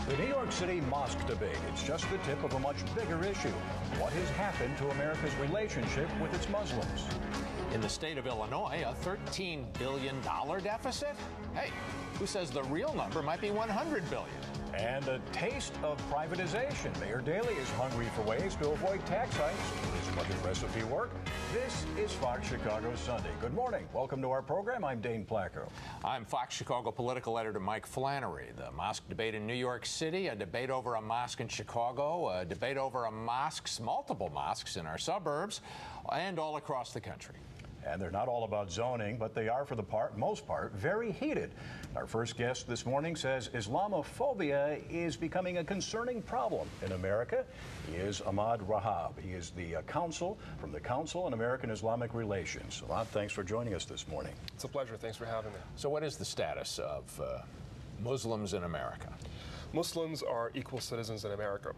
The New York City mosque debate, it's just the tip of a much bigger issue. What has happened to America's relationship with its Muslims? In the state of Illinois, a $13 billion deficit? Hey, who says the real number might be $100 billion? And a taste of privatization. Mayor Daley is hungry for ways to avoid tax hikes. Will his budget recipe work? This is Fox Chicago Sunday. Good morning. Welcome to our program. I'm Dane Placco. I'm Fox Chicago political editor Mike Flannery. The mosque debate in New York City, a debate over a mosque in Chicago, a debate over a mosques, multiple mosques in our suburbs, and all across the country. And they're not all about zoning, but they are, for the most part, very heated. Our first guest this morning says Islamophobia is becoming a concerning problem in America. He is Ahmed Rehab. He is the from the Council on American-Islamic Relations. Ahmed, thanks for joining us this morning. It's a pleasure. Thanks for having me. So what is the status of Muslims in America? Muslims are equal citizens in America.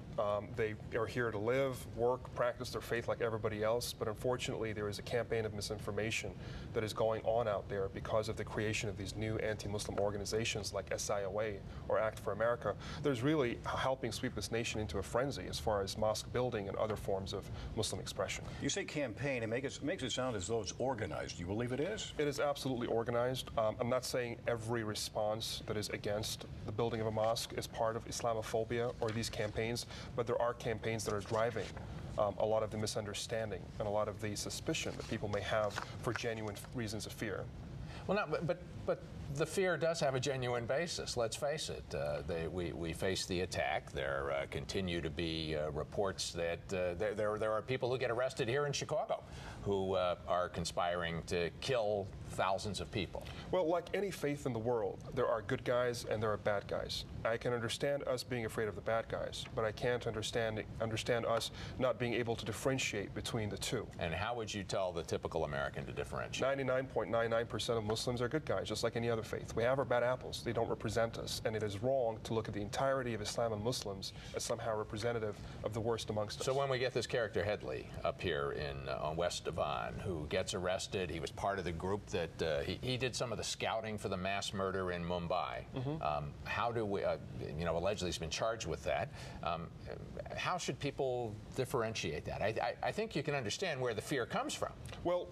They are here to live, work, practice their faith like everybody else, but unfortunately there is a campaign of misinformation that is going on out there because of the creation of these new anti-Muslim organizations like SIOA or Act for America. There's really helping sweep this nation into a frenzy as far as mosque building and other forms of Muslim expression. You say campaign, it makes it sound as though it's organized. Do you believe it is? It is absolutely organized. I'm not saying every response that is against the building of a mosque is part of Islamophobia or these campaigns, but there are campaigns that are driving a lot of the misunderstanding and a lot of the suspicion that people may have for genuine reasons of fear. Well, but the fear does have a genuine basis. Let's face it. We face the attack. There continue to be reports that there are people who get arrested here in Chicago who are conspiring to kill thousands of people. Well, like any faith in the world, there are good guys and there are bad guys. I can understand us being afraid of the bad guys, but I can't understand us not being able to differentiate between the two. And how would you tell the typical American to differentiate? 99.99% of Muslims are good guys, just like any other faith. We have our bad apples. They don't represent us, and it is wrong to look at the entirety of Islam and Muslims as somehow representative of the worst amongst us. So when we get this character Headley up here on West Devon, who gets arrested, he was part of the group that he did some of the scouting for the mass murder in Mumbai. Mm-hmm. How do we, allegedly he's been charged with that. How should people differentiate that? I think you can understand where the fear comes from. Well,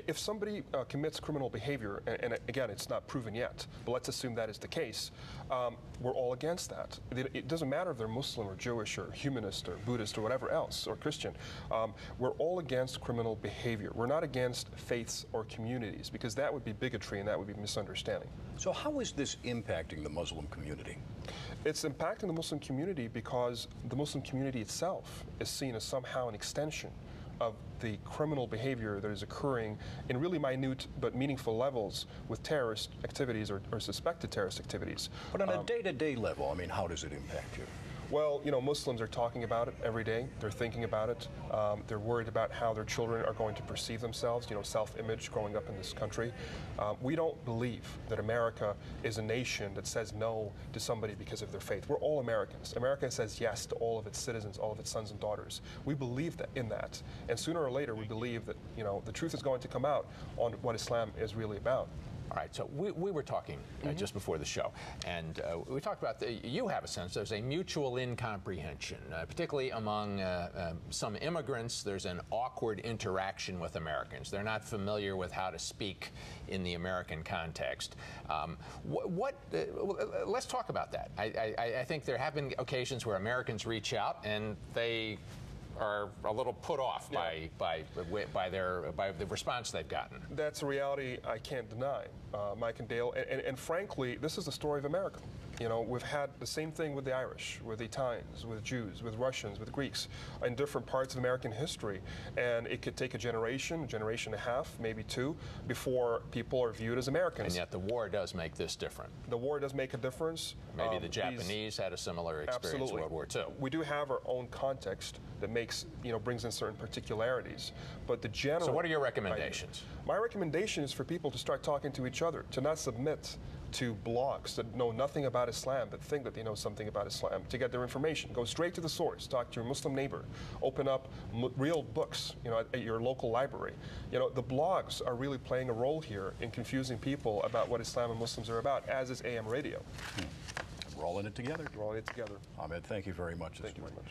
if somebody commits criminal behavior, and again, it's not proven yet, but let's assume that is the case, we're all against that. It doesn't matter if they're Muslim or Jewish or humanist or Buddhist or whatever else, or Christian. We're all against criminal behavior. We're not against faiths or communities, because that would be bigotry and that would be misunderstanding. So how is this impacting the Muslim community? It's impacting the Muslim community because the Muslim community itself is seen as somehow an extension of the criminal behavior that is occurring in really minute but meaningful levels with terrorist activities or suspected terrorist activities. But on a day-to-day level, I mean, how does it impact you? Well, Muslims are talking about it every day. They're thinking about it. They're worried about how their children are going to perceive themselves, self-image growing up in this country. We don't believe that America is a nation that says no to somebody because of their faith. We're all Americans. America says yes to all of its citizens, all of its sons and daughters. We believe in that. And sooner or later, we believe that, the truth is going to come out on what Islam is really about. All right, so we were talking just before the show, and we talked about you have a sense there's a mutual incomprehension, particularly among some immigrants. There's an awkward interaction with Americans. They're not familiar with how to speak in the American context. Let's talk about that. I think there have been occasions where Americans reach out and they are a little put off by the response they've gotten. That's a reality I can't deny, Mike and Dale. And frankly, this is the story of America. We've had the same thing with the Irish, with the Italians, with Jews, with Russians, with Greeks, in different parts of American history. And it could take a generation and a half, maybe two, before people are viewed as Americans. And yet the war does make this different. The war does make a difference. Maybe the Japanese had a similar experience in World War II. We do have our own context that brings in certain particularities. But the general... So what are your recommendations? My recommendation is for people to start talking to each other, to not submit to blogs that know nothing about Islam but think that they know something about Islam, to get their information. Go straight to the source. Talk to your Muslim neighbor. Open up real books, at your local library. The blogs are really playing a role here in confusing people about what Islam and Muslims are about, as is AM radio. We're all in it together. We're all in it together. Ahmed, thank you very much. Thank you very much.